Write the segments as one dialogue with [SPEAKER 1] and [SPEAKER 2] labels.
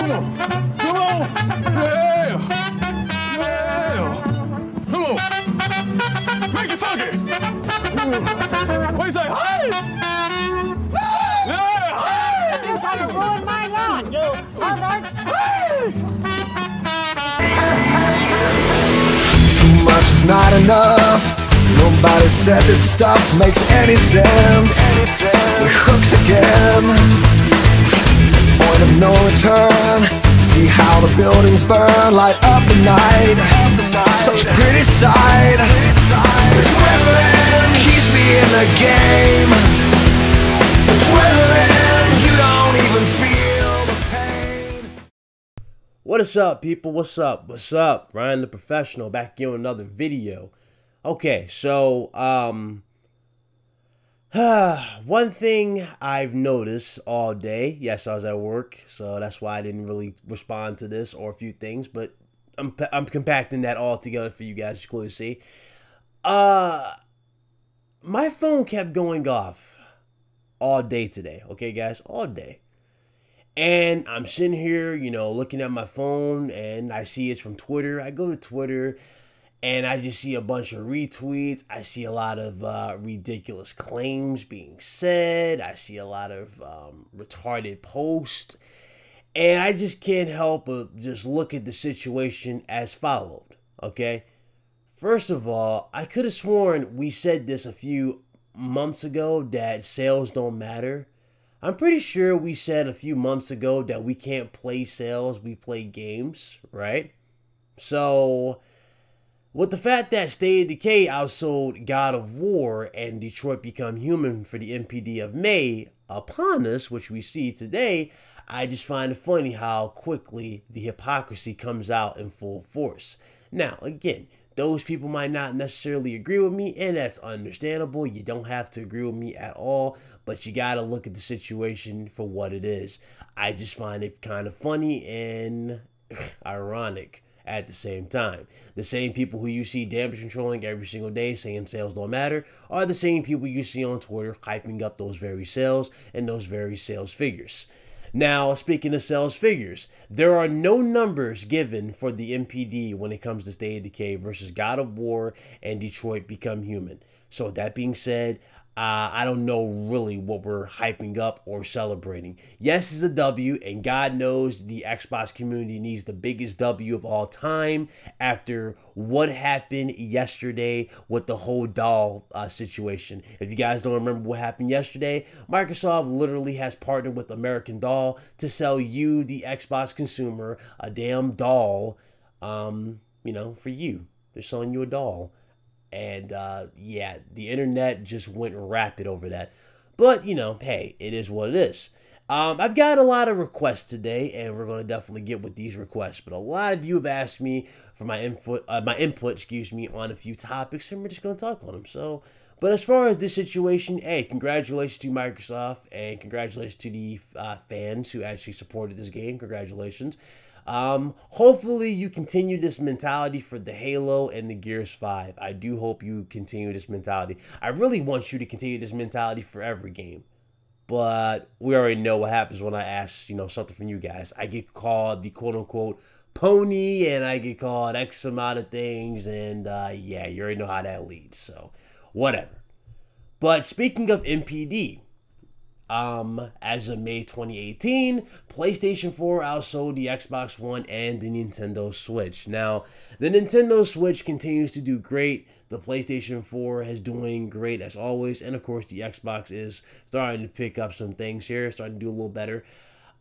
[SPEAKER 1] Come on. Come on. Yeah. Yeah. Come on. Make it funky. What do you say? Hey! Yeah! Hey!
[SPEAKER 2] You're gonna ruin my lawn, you pervert!
[SPEAKER 1] Hey!
[SPEAKER 3] Too much is not enough. Nobody said this stuff makes any sense. We're hooked again. Point of no return. See how the buildings burn, light up the night. Such a pretty sight. Adrenaline keeps me in the game. Adrenaline, you don't even feel the pain.
[SPEAKER 4] What is up, people? What's up? What's up? Ryan the Professional back here with another video. Okay, so one thing I've noticed all day. Yes, I was at work, so that's why I didn't really respond to this or a few things, but I'm compacting that all together for you guys to clearly see. My phone kept going off all day today. Okay, guys, all day. And I'm sitting here, you know, looking at my phone, and I see it's from Twitter. I go to Twitter, and I just see a bunch of retweets. I see a lot of ridiculous claims being said. I see a lot of retarded posts. And I just can't help but just look at the situation as followed, okay? First of all, I could have sworn we said this a few months ago that sales don't matter. I'm pretty sure we said a few months ago that we can't play sales, we play games, right? So, with the fact that State of Decay outsold God of War and Detroit Become Human for the MPD of May upon us, which we see today, I just find it funny how quickly the hypocrisy comes out in full force. Now, again, those people might not necessarily agree with me, and that's understandable. You don't have to agree with me at all, but you got to look at the situation for what it is. I just find it kind of funny and ironic at the same time. The same people who you see damage controlling every single day saying sales don't matter are the same people you see on Twitter hyping up those very sales and those very sales figures. Now, speaking of sales figures, there are no numbers given for the MPD when it comes to State of Decay versus God of War and Detroit Become Human. So with that being said, I don't know really what we're hyping up or celebrating. Yes, it's a W, and God knows the Xbox community needs the biggest W of all time after what happened yesterday with the whole doll situation. If you guys don't remember what happened yesterday, Microsoft literally has partnered with American Doll to sell you, the Xbox consumer, a damn doll, you know, for you. They're selling you a doll. And, yeah, the internet just went rapid over that. But, you know, hey, it is what it is. I've got a lot of requests today, and we're going to definitely get with these requests. But a lot of you have asked me for my input, on a few topics, and we're just going to talk on them. So, but as far as this situation, hey, congratulations to Microsoft, and congratulations to the fans who actually supported this game. Congratulations. Hopefully you continue this mentality for the Halo and the Gears 5. I do hope you continue this mentality. I really want you to continue this mentality for every game. But we already know what happens when I ask, you know, something from you guys. I get called the quote-unquote pony, and I get called X amount of things, and yeah, you already know how that leads, so whatever. But speaking of MPD, as of May 2018, PlayStation 4 outsold the Xbox One and the Nintendo Switch. Now, the Nintendo Switch continues to do great. The PlayStation 4 is doing great as always. And of course, the Xbox is starting to pick up some things here, starting to do a little better.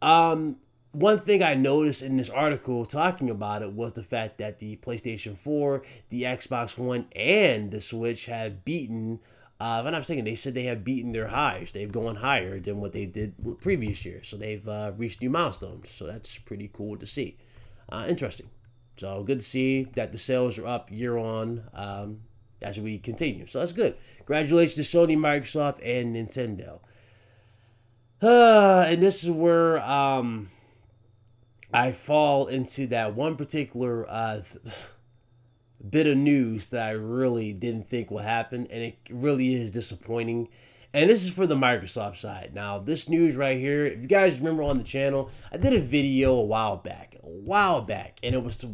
[SPEAKER 4] One thing I noticed in this article talking about it was the fact that the PlayStation 4, the Xbox One, and the Switch have beaten, if I'm not mistaken, they said they have beaten their highs. They've gone higher than what they did previous year. So they've reached new milestones. So that's pretty cool to see. Interesting. So good to see that the sales are up year on as we continue. So that's good. Congratulations to Sony, Microsoft, and Nintendo. And this is where I fall into that one particular bit of news that I really didn't think would happen, and it really is disappointing. And this is for the Microsoft side. Now, this news right here, if you guys remember on the channel, I did a video a while back, and it was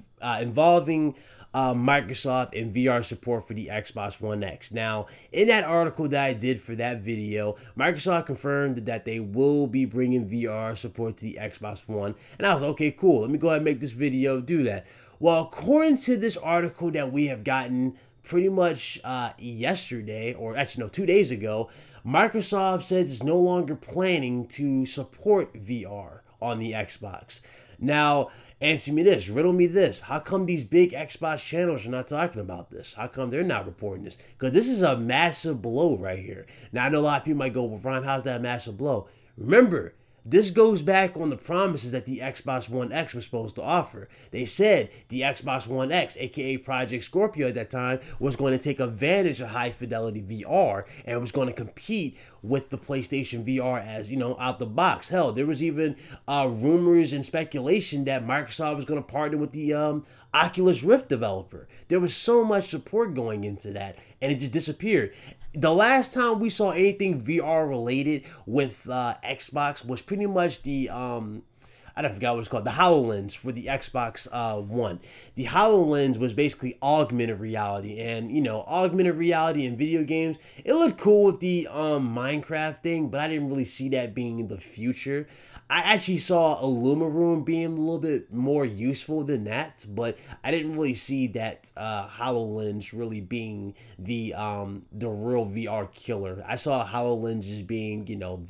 [SPEAKER 4] involving Microsoft and VR support for the Xbox One X. Now, in that article that I did for that video, Microsoft confirmed that they will be bringing VR support to the Xbox One. And I was like, okay, cool. Let me go ahead and make this video do that. Well, according to this article that we have gotten pretty much yesterday, or actually no, 2 days ago, Microsoft says it's no longer planning to support VR on the Xbox. Now, answer me this, riddle me this. How come these big Xbox channels are not talking about this? How come they're not reporting this? Because this is a massive blow right here. Now, I know a lot of people might go, well, Ron, how's that a massive blow? Remember, this goes back on the promises that the Xbox One X was supposed to offer. They said the Xbox One X, aka Project Scorpio at that time, was going to take advantage of high fidelity VR and was going to compete with the PlayStation VR as, you know, out the box. Hell, there was even rumors and speculation that Microsoft was going to partner with the Oculus Rift developer. There was so much support going into that, and it just disappeared. The last time we saw anything VR related with Xbox was pretty much the I don't forget what it's called, the HoloLens for the Xbox One. The HoloLens was basically augmented reality, and you know, augmented reality in video games, it looked cool with the Minecraft thing, but I didn't really see that being the future. I actually saw Illumaroom being a little bit more useful than that, but I didn't really see that HoloLens really being the real VR killer. I saw HoloLens as being, you know,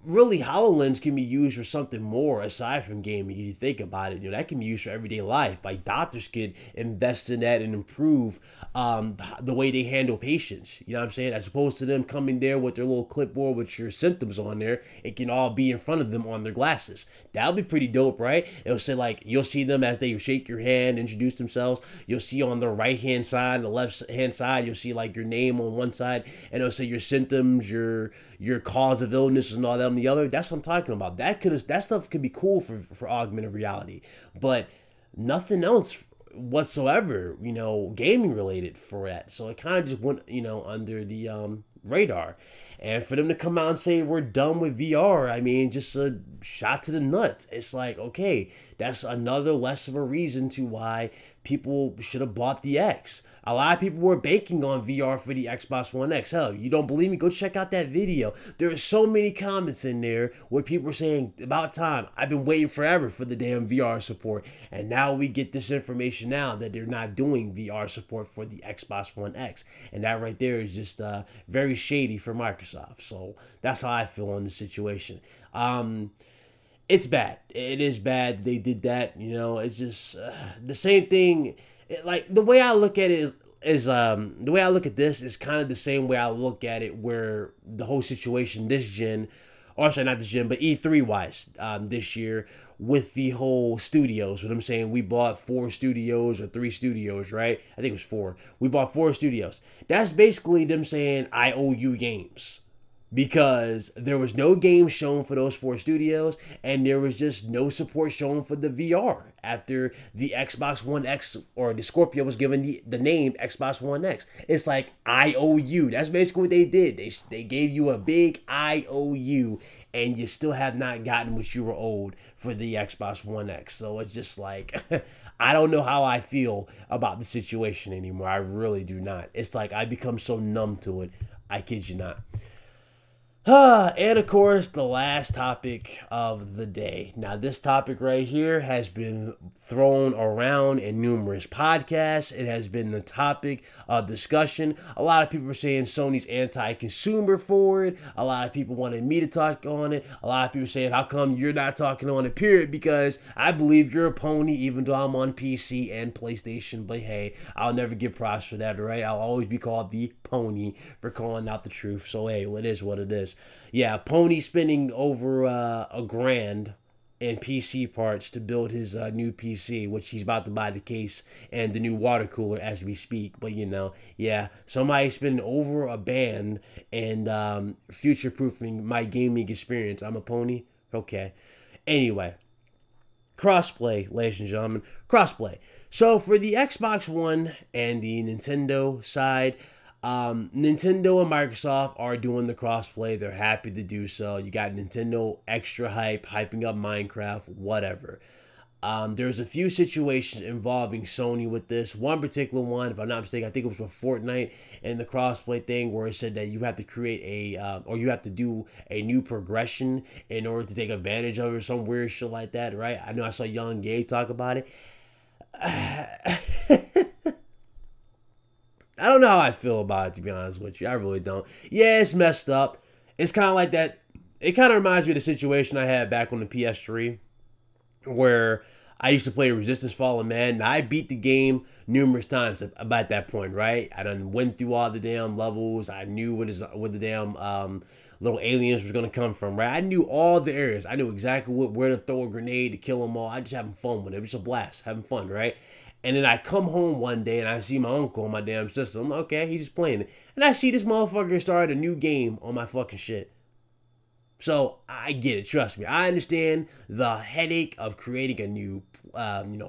[SPEAKER 4] really, HoloLens can be used for something more aside from gaming. If you think about it, you know, that can be used for everyday life. Like doctors could invest in that and improve the way they handle patients. You know what I'm saying? As opposed to them coming there with their little clipboard with your symptoms on there, it can all be in front of them on their glasses. That'll be pretty dope, right? It'll say like, you'll see them as they shake your hand, introduce themselves. You'll see on the right hand side, the left hand side, you'll see like your name on one side, and it'll say your symptoms, your cause of illness and all that on the other. That's what I'm talking about. That stuff could be cool for augmented reality, but nothing else whatsoever, you know, gaming related for that. So it kind of just went, you know, under the radar. And for them to come out and say we're done with VR, I mean, just a shot to the nuts. It's like, okay, that's another less of a reason to why people should have bought the X. A lot of people were banking on VR for the Xbox One X. Hell, you don't believe me? Go check out that video. There are so many comments in there where people were saying, about time. I've been waiting forever for the damn VR support. And now we get this information now that they're not doing VR support for the Xbox One X. And that right there is just very shady for Microsoft. So that's how I feel on the situation. It's bad. It is bad they did that. You know, it's just the same thing. Like the way I look at it is the way I look at this is kind of the same way I look at it where the whole situation this gen, or sorry, not this gen, but E3 wise this year with the whole studios. What I'm saying, we bought 4 studios or 3 studios, right? I think it was 4. We bought 4 studios. That's basically them saying I owe you games. Because there was no game shown for those 4 studios, and there was just no support shown for the VR after the Xbox One X or the Scorpio was given the name Xbox One X. It's like, I owe you. That's basically what they did. They gave you a big I owe you, and you still have not gotten what you were owed for the Xbox One X. So it's just like, I don't know how I feel about the situation anymore. I really do not. It's like I become so numb to it. I kid you not. And of course, the last topic of the day. Now, this topic right here has been thrown around in numerous podcasts. It has been the topic of discussion. A lot of people are saying Sony's anti-consumer for it. A lot of people wanted me to talk on it. A lot of people saying, how come you're not talking on it, period? Because I believe you're a pony, even though I'm on PC and PlayStation. But hey, I'll never get props for that, right? I'll always be called the pony for calling out the truth. So hey, well, it is what it is. Yeah, Pony spending over $1,000 in PC parts to build his new PC, which he's about to buy the case and the new water cooler as we speak. But you know, yeah, somebody spending over $1,000 and future-proofing my gaming experience. I'm a pony? Okay. Anyway, crossplay, ladies and gentlemen, crossplay. So for the Xbox One and the Nintendo side, Nintendo and Microsoft are doing the crossplay. They're happy to do so. You got Nintendo extra hyping up Minecraft, whatever. There's a few situations involving Sony with this. One particular one, if I'm not mistaken, I think it was with Fortnite and the crossplay thing, where it said that you have to create or you have to do a new progression in order to take advantage of it, or some weird shit like that, right? I know I saw Young Gay talk about it. I don't know how I feel about it, to be honest with you. I really don't. Yeah, it's messed up. It's kind of like that. It kind of reminds me of the situation I had back on the PS3, where I used to play Resistance Fallen Man, and I beat the game numerous times about that point, right? I done went through all the damn levels. I knew what the damn little aliens was gonna come from, right? I knew all the areas. I knew exactly where to throw a grenade to kill them all. I just having fun with it. It was a blast, having fun, right? And then I come home one day and I see my uncle on my damn system. I'm like, okay, he's just playing it. And I see this motherfucker start a new game on my fucking shit. So I get it, trust me. I understand the headache of creating a new,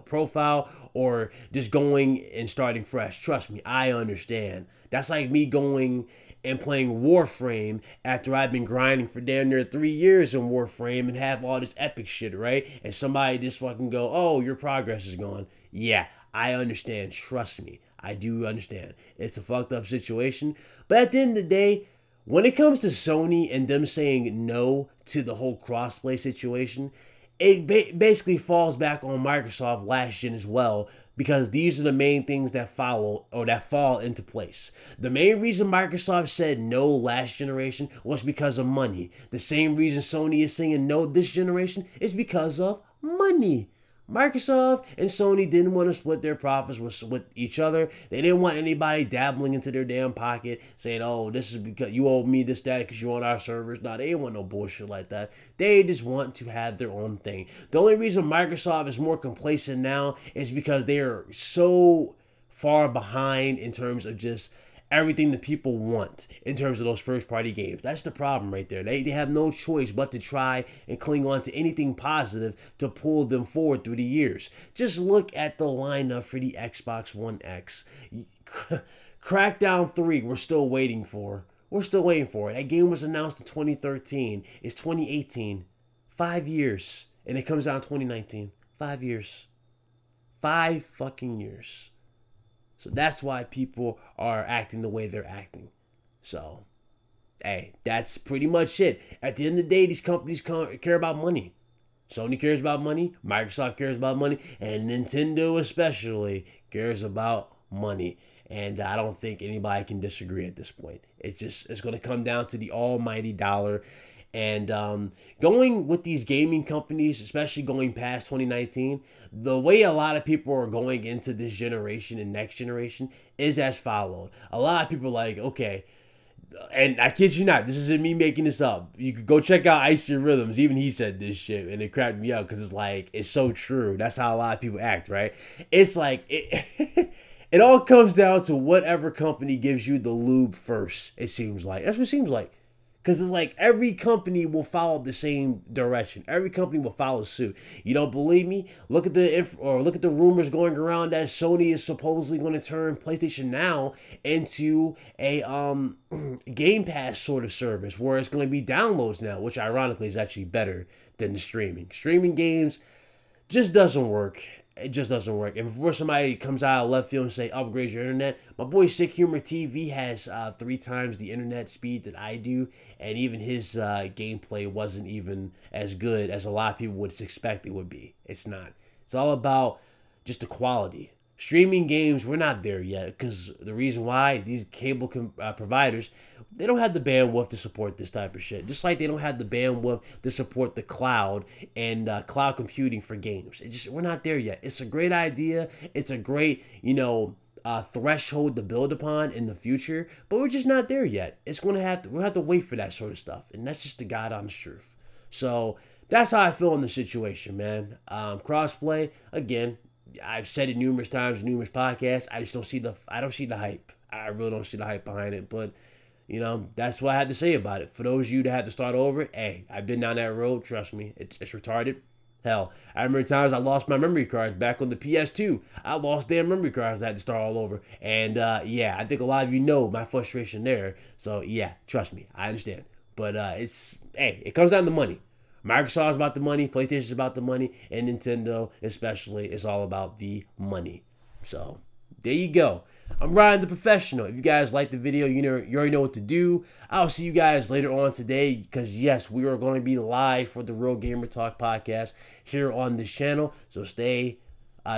[SPEAKER 4] profile, or just going and starting fresh. Trust me, I understand. That's like me going and playing Warframe after I've been grinding for damn near 3 years in Warframe and have all this epic shit, right? And somebody just fucking go, oh, your progress is gone. Yeah, I understand. Trust me, I do understand. It's a fucked up situation. But at the end of the day, when it comes to Sony and them saying no to the whole crossplay situation, it basically falls back on Microsoft last gen as well, because these are the main things that follow or that fall into place. The main reason Microsoft said no last generation was because of money. The same reason Sony is saying no this generation is because of money. Microsoft and Sony didn't want to split their profits with each other. They didn't want anybody dabbling into their damn pocket, saying, oh, this is because you owe me this, that, because you're on our servers. No, they didn't want no bullshit like that. They just want to have their own thing. The only reason Microsoft is more complacent now is because they are so far behind in terms of just everything that people want in terms of those first-party games. That's the problem right there. They have no choice but to try and cling on to anything positive to pull them forward through the years. Just look at the lineup for the Xbox One X. Crackdown 3, we're still waiting for. We're still waiting for it. That game was announced in 2013. It's 2018. 5 years. And it comes out in 2019. 5 years. 5 fucking years. So that's why people are acting the way they're acting. So, hey, that's pretty much it. At the end of the day, these companies care about money. Sony cares about money. Microsoft cares about money. And Nintendo especially cares about money. And I don't think anybody can disagree at this point. It's going to come down to the almighty dollar. And going with these gaming companies, especially going past 2019, the way a lot of people are going into this generation and next generation is as followed. A lot of people are like, okay, and I kid you not, this isn't me making this up. You could go check out Icy Rhythms. Even he said this shit, and it cracked me up because it's like, it's so true. That's how a lot of people act, right? It's like, it all comes down to whatever company gives you the lube first, it seems like. That's what it seems like. Because it's like every company will follow the same direction. Every company will follow suit. You don't believe me? Look at the rumors going around that Sony is supposedly going to turn PlayStation Now into a Game Pass sort of service where it's going to be downloads now, which ironically is actually better than the streaming. Streaming games just doesn't work. It just doesn't work. And before somebody comes out of left field and say, upgrade your internet, my boy Sick Humor TV has 3 times the internet speed that I do. And even his gameplay wasn't even as good as a lot of people would expect it would be. It's not. It's all about just the quality. Streaming games, we're not there yet, because the reason why, these cable providers, they don't have the bandwidth to support this type of shit. Just like they don't have the bandwidth to support the cloud and cloud computing for games. We're not there yet. It's a great idea. It's a great, threshold to build upon in the future, but we're just not there yet. We'll have to wait for that sort of stuff, and that's just the God honest truth. So that's how I feel in the situation, man. Crossplay, again, I've said it numerous times, numerous podcasts. I don't see the hype. I really don't see the hype behind it. But, that's what I had to say about it. For those of you that had to start over, hey, I've been down that road. Trust me, it's retarded. Hell, I remember times I lost my memory cards back on the PS2. I lost damn memory cards. I had to start all over. And yeah, I think a lot of you know my frustration there. So yeah, trust me, I understand. But hey, it comes down to money. Microsoft's about the money, PlayStation's about the money, and Nintendo especially is all about the money. So there you go. I'm Ryan the Professional. If you guys liked the video, you already know what to do. I'll see you guys later on today because, yes, we are going to be live for the Real Gamer Talk podcast here on this channel. So stay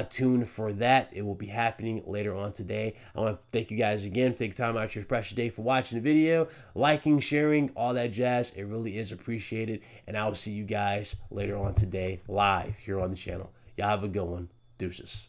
[SPEAKER 4] tuned for that. It will be happening later on today. I want to thank you guys again for taking time out of your precious day for watching the video, liking, sharing, all that jazz. It really is appreciated. And I will see you guys later on today live here on the channel. Y'all have a good one. Deuces.